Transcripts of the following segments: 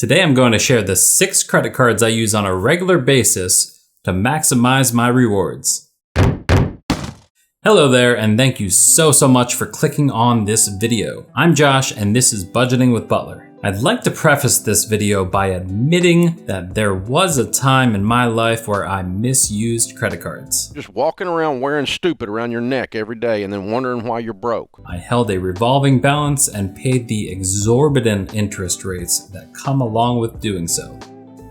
Today I'm going to share the 6 credit cards I use on a regular basis to maximize my rewards. Hello there, and thank you so much for clicking on this video. I'm Josh, and this is Budgeting with Butler. I'd like to preface this video by admitting that there was a time in my life where I misused credit cards. Just walking around wearing stupid around your neck every day and then wondering why you're broke. I held a revolving balance and paid the exorbitant interest rates that come along with doing so.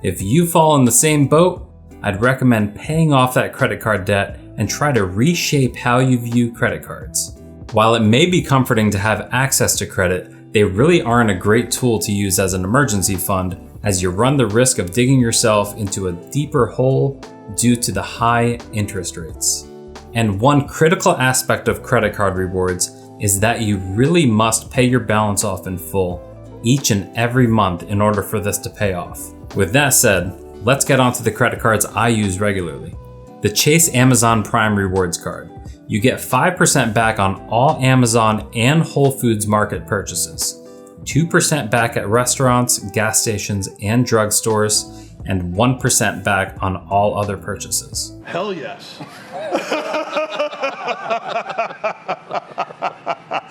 If you fall in the same boat, I'd recommend paying off that credit card debt and try to reshape how you view credit cards. While it may be comforting to have access to credit, they really aren't a great tool to use as an emergency fund, as you run the risk of digging yourself into a deeper hole due to the high interest rates. And one critical aspect of credit card rewards is that you really must pay your balance off in full each and every month in order for this to pay off. With that said, let's get onto the credit cards I use regularly. The Chase Amazon Prime Rewards card. You get 5% back on all Amazon and Wholefoods market purchases, 2% back at restaurants, gas stations, and drugstores, and 1% back on all other purchases. Hell yes.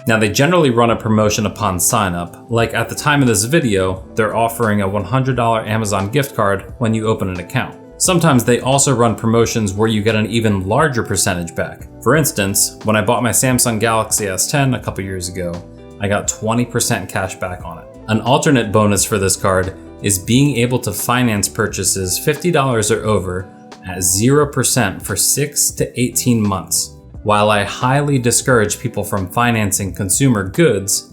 Now, they generally run a promotion upon sign up. Like at the time of this video, they're offering a $100 Amazon gift card when you open an account. Sometimes they also run promotions where you get an even larger percentage back. For instance, when I bought my Samsung Galaxy S10 a couple years ago, I got 20% cash back on it. An alternate bonus for this card is being able to finance purchases $50 or over at 0% for 6 to 18 months. While I highly discourage people from financing consumer goods,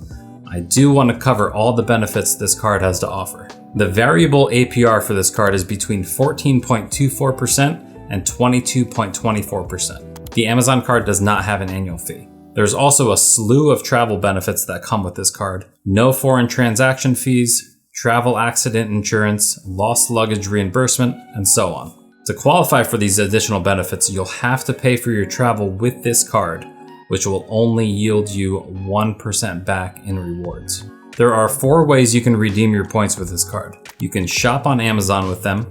I do want to cover all the benefits this card has to offer. The variable APR for this card is between 14.24% and 22.24%. The Amazon card does not have an annual fee. There's also a slew of travel benefits that come with this card. No foreign transaction fees, travel accident insurance, lost luggage reimbursement, and so on. To qualify for these additional benefits, you'll have to pay for your travel with this card, which will only yield you 1% back in rewards. There are 4 ways you can redeem your points with this card. You can shop on Amazon with them,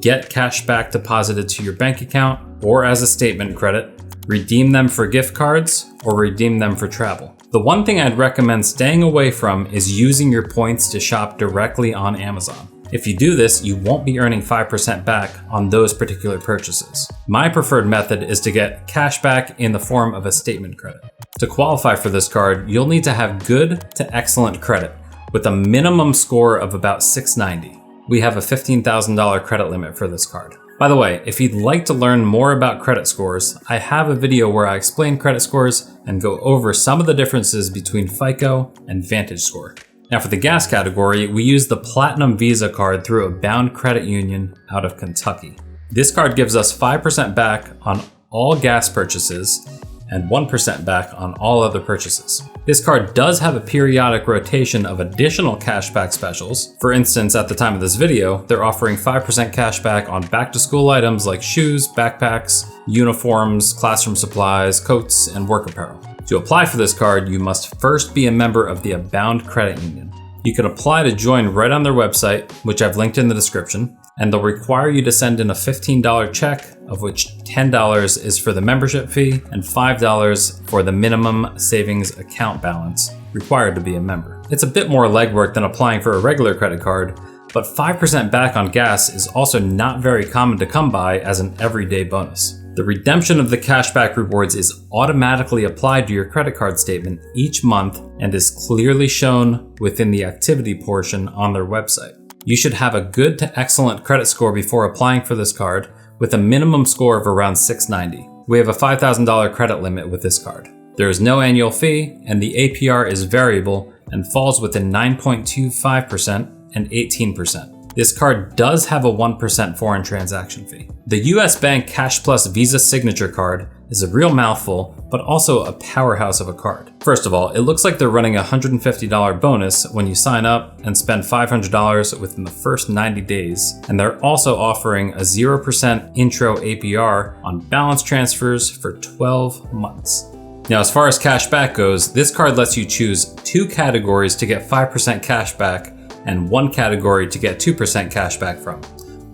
get cash back deposited to your bank account or as a statement credit, redeem them for gift cards, or redeem them for travel. The one thing I'd recommend staying away from is using your points to shop directly on Amazon. If you do this, you won't be earning 5% back on those particular purchases. My preferred method is to get cash back in the form of a statement credit. To qualify for this card, you'll need to have good to excellent credit with a minimum score of about 690. We have a $15,000 credit limit for this card. By the way, if you'd like to learn more about credit scores, I have a video where I explain credit scores and go over some of the differences between FICO and Vantage Score. Now for the gas category, we use the Platinum Visa card through a bound credit union out of Kentucky. This card gives us 5% back on all gas purchases and 1% back on all other purchases. This card does have a periodic rotation of additional cashback specials. For instance, at the time of this video, they're offering 5% cashback on back-to-school items like shoes, backpacks, uniforms, classroom supplies, coats, and work apparel. To apply for this card, you must first be a member of the Abound Credit Union. You can apply to join right on their website, which I've linked in the description, and they'll require you to send in a $15 check, of which $10 is for the membership fee and $5 for the minimum savings account balance required to be a member. It's a bit more legwork than applying for a regular credit card, but 5% back on gas is also not very common to come by as an everyday bonus. The redemption of the cashback rewards is automatically applied to your credit card statement each month and is clearly shown within the activity portion on their website. You should have a good to excellent credit score before applying for this card, with a minimum score of around 690. We have a $5,000 credit limit with this card. There is no annual fee, and the APR is variable and falls within 9.25% and 18%. This card does have a 1% foreign transaction fee. The US Bank Cash Plus Visa Signature card is a real mouthful, but also a powerhouse of a card. First of all, it looks like they're running a $150 bonus when you sign up and spend $500 within the first 90 days. And they're also offering a 0% intro APR on balance transfers for 12 months. Now, as far as cash back goes, this card lets you choose 2 categories to get 5% cash back and one category to get 2% cash back from.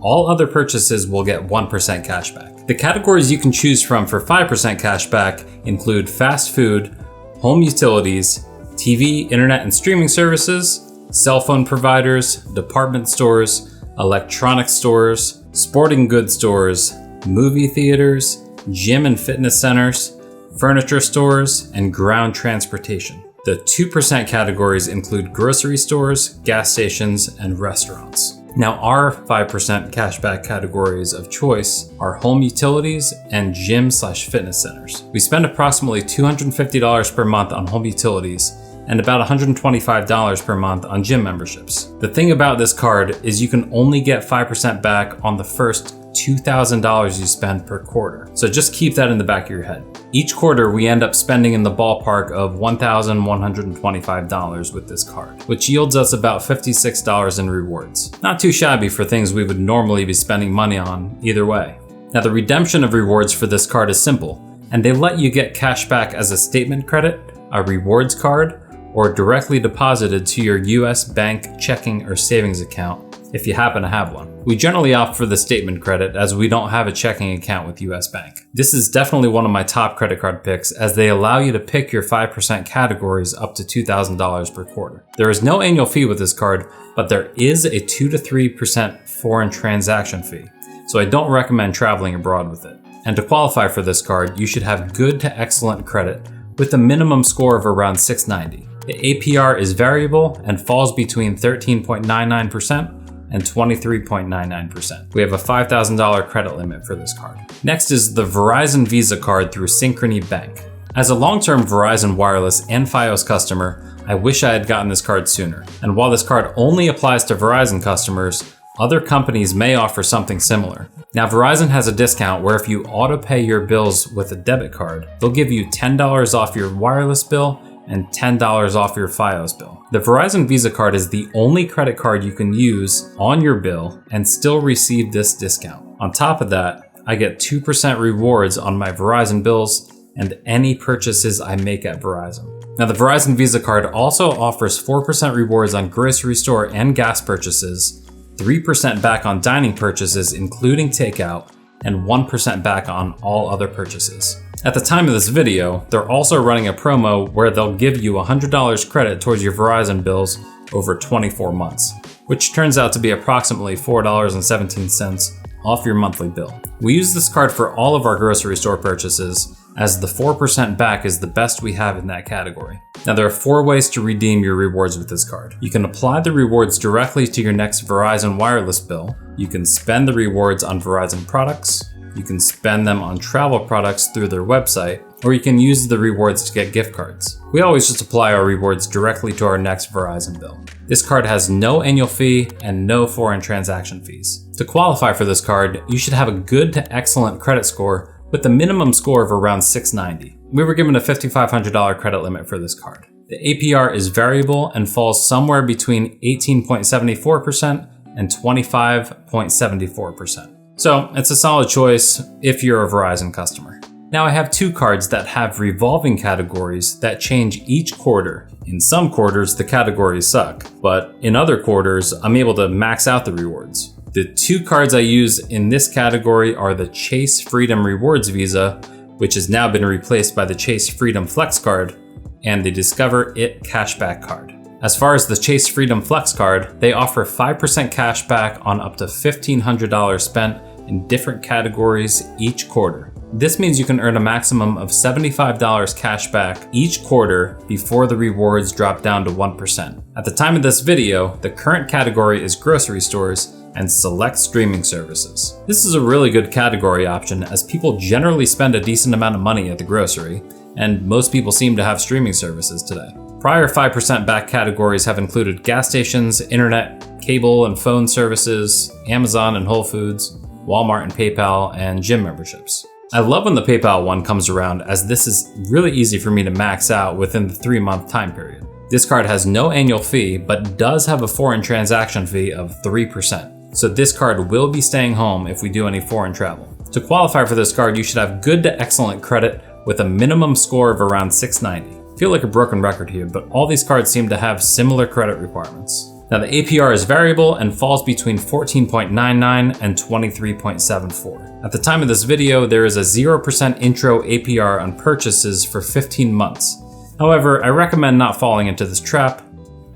All other purchases will get 1% cash back. The categories you can choose from for 5% cash back include fast food, home utilities, TV, internet and streaming services, cell phone providers, department stores, electronic stores, sporting goods stores, movie theaters, gym and fitness centers, furniture stores, and ground transportation. The 2% categories include grocery stores, gas stations, and restaurants. Now, our 5% cashback categories of choice are home utilities and gym/fitness centers. We spend approximately $250 per month on home utilities and about $125 per month on gym memberships. The thing about this card is you can only get 5% back on the first $2,000 you spend per quarter. So just keep that in the back of your head. Each quarter, we end up spending in the ballpark of $1,125 with this card, which yields us about $56 in rewards. Not too shabby for things we would normally be spending money on either way. Now, the redemption of rewards for this card is simple, and they let you get cash back as a statement credit, a rewards card, or directly deposited to your US bank checking or savings account if you happen to have one. We generally opt for the statement credit as we don't have a checking account with US Bank. This is definitely one of my top credit card picks as they allow you to pick your 5% categories up to $2,000 per quarter. There is no annual fee with this card, but there is a 2 to 3% foreign transaction fee, so I don't recommend traveling abroad with it. And to qualify for this card, you should have good to excellent credit with a minimum score of around 690. The APR is variable and falls between 13.99% and 23.99%. We have a $5,000 credit limit for this card. Next is the Verizon Visa card through Synchrony Bank. As a long-term Verizon Wireless and Fios customer, I wish I had gotten this card sooner. And while this card only applies to Verizon customers, other companies may offer something similar. Now, Verizon has a discount where if you auto-pay your bills with a debit card, they'll give you $10 off your wireless bill and $10 off your Fios bill. The Verizon Visa card is the only credit card you can use on your bill and still receive this discount. On top of that, I get 2% rewards on my Verizon bills and any purchases I make at Verizon. Now, the Verizon Visa card also offers 4% rewards on grocery store and gas purchases, 3% back on dining purchases including takeout, and 1% back on all other purchases. At the time of this video, they're also running a promo where they'll give you $100 credit towards your Verizon bills over 24 months, which turns out to be approximately $4.17 off your monthly bill. We use this card for all of our grocery store purchases, as the 4% back is the best we have in that category. Now, there are 4 ways to redeem your rewards with this card. You can apply the rewards directly to your next Verizon wireless bill. You can spend the rewards on Verizon products. You can spend them on travel products through their website, or you can use the rewards to get gift cards. We always just apply our rewards directly to our next Verizon bill. This card has no annual fee and no foreign transaction fees. To qualify for this card, you should have a good to excellent credit score with a minimum score of around 690. We were given a $5,500 credit limit for this card. The APR is variable and falls somewhere between 18.74% and 25.74%. So it's a solid choice if you're a Verizon customer. Now, I have 2 cards that have revolving categories that change each quarter. In some quarters, the categories suck, but in other quarters, I'm able to max out the rewards. The 2 cards I use in this category are the Chase Freedom Rewards Visa, which has now been replaced by the Chase Freedom Flex card, and the Discover It Cashback card. As far as the Chase Freedom Flex card, they offer 5% cash back on up to $1,500 spent in different categories each quarter. This means you can earn a maximum of $75 cash back each quarter before the rewards drop down to 1%. At the time of this video, the current category is grocery stores and select streaming services. This is a really good category option as people generally spend a decent amount of money at the grocery, and most people seem to have streaming services today. Prior 5% back categories have included gas stations, internet, cable and phone services, Amazon and Wholefoods, Walmart and PayPal, and gym memberships. I love when the PayPal one comes around as this is really easy for me to max out within the 3-month time period. This card has no annual fee, but does have a foreign transaction fee of 3%. So this card will be staying home if we do any foreign travel. To qualify for this card, you should have good to excellent credit with a minimum score of around 690. I feel like a broken record here, but all these cards seem to have similar credit requirements. Now the APR is variable and falls between 14.99 and 23.74. At the time of this video, there is a 0% intro APR on purchases for 15 months. However, I recommend not falling into this trap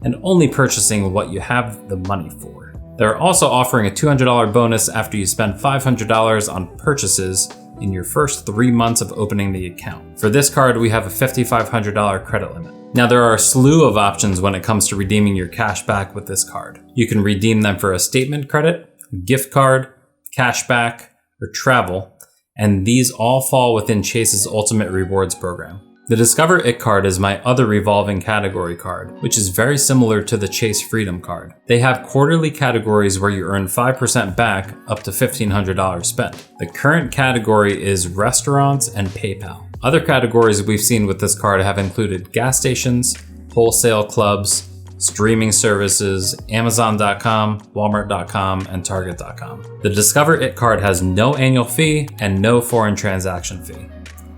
and only purchasing what you have the money for. They're also offering a $200 bonus after you spend $500 on purchases in your first 3 months of opening the account. For this card, we have a $5,500 credit limit. Now there are a slew of options when it comes to redeeming your cash back with this card. You can redeem them for a statement credit, gift card, cash back, or travel, and these all fall within Chase's Ultimate Rewards program. The Discover It card is my other revolving category card, which is very similar to the Chase Freedom card. They have quarterly categories where you earn 5% back up to $1,500 spent. The current category is restaurants and PayPal. Other categories we've seen with this card have included gas stations, wholesale clubs, streaming services, Amazon.com, Walmart.com, and Target.com. The Discover It card has no annual fee and no foreign transaction fee.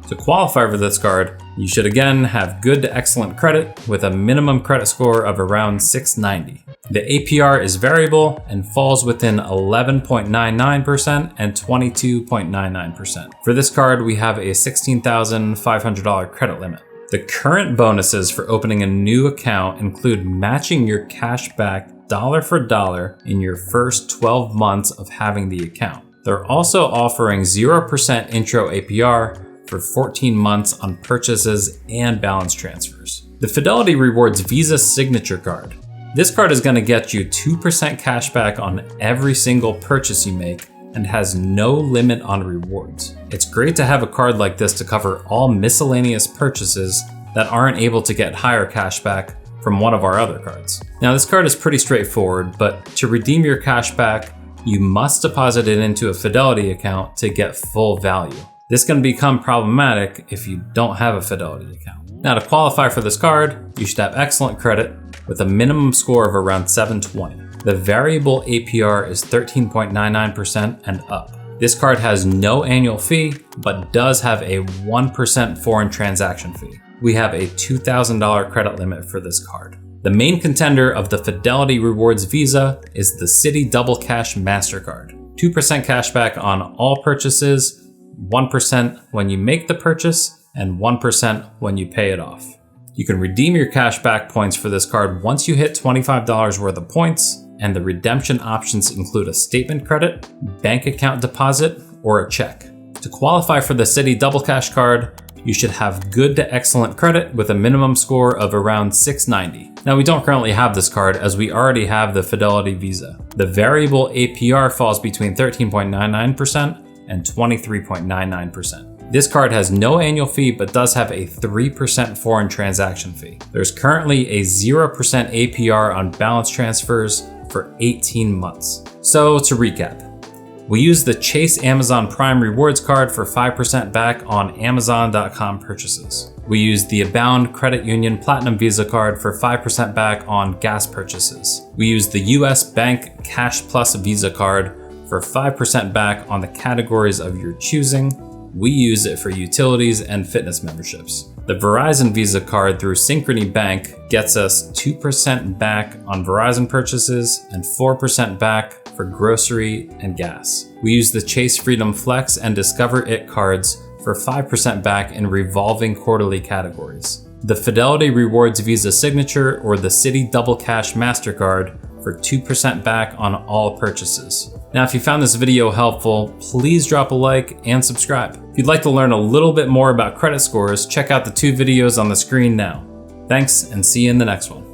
To qualify for this card, you should again have good to excellent credit with a minimum credit score of around 690. The APR is variable and falls within 11.99% and 22.99%. For this card, we have a $16,500 credit limit. The current bonuses for opening a new account include matching your cash back dollar for dollar in your first 12 months of having the account. They're also offering 0% intro APR for 14 months on purchases and balance transfers. The Fidelity Rewards Visa Signature Card. This card is going to get you 2% cash back on every single purchase you make and has no limit on rewards. It's great to have a card like this to cover all miscellaneous purchases that aren't able to get higher cash back from one of our other cards. Now this card is pretty straightforward, but to redeem your cash back, you must deposit it into a Fidelity account to get full value. This can become problematic if you don't have a Fidelity account. Now to qualify for this card, you should have excellent credit with a minimum score of around 720. The variable APR is 13.99% and up. This card has no annual fee, but does have a 1% foreign transaction fee. We have a $2,000 credit limit for this card. The main contender of the Fidelity Rewards Visa is the Citi Double Cash MasterCard. 2% cash back on all purchases, 1% when you make the purchase, and 1% when you pay it off. You can redeem your cash back points for this card once you hit $25 worth of points, and the redemption options include a statement credit, bank account deposit, or a check. To qualify for the Citi Double Cash card, you should have good to excellent credit with a minimum score of around 690. Now we don't currently have this card as we already have the Fidelity Visa. The variable APR falls between 13.99% and 23.99%. This card has no annual fee but does have a 3% foreign transaction fee. There's currently a 0% APR on balance transfers for 18 months. So to recap, we use the Chase Amazon Prime Rewards card for 5% back on Amazon.com purchases. We use the Abound Credit Union Platinum Visa card for 5% back on gas purchases. We use the US Bank Cash Plus Visa card for 5% back on the categories of your choosing. We use it for utilities and fitness memberships. The Verizon Visa card through Synchrony Bank gets us 2% back on Verizon purchases and 4% back for grocery and gas. We use the Chase Freedom Flex and Discover It cards for 5% back in revolving quarterly categories. The Fidelity Rewards Visa Signature or the Citi Double Cash MasterCard for 2% back on all purchases. Now, if you found this video helpful, please drop a like and subscribe. If you'd like to learn a little bit more about credit scores, check out the 2 videos on the screen now. Thanks, and see you in the next one.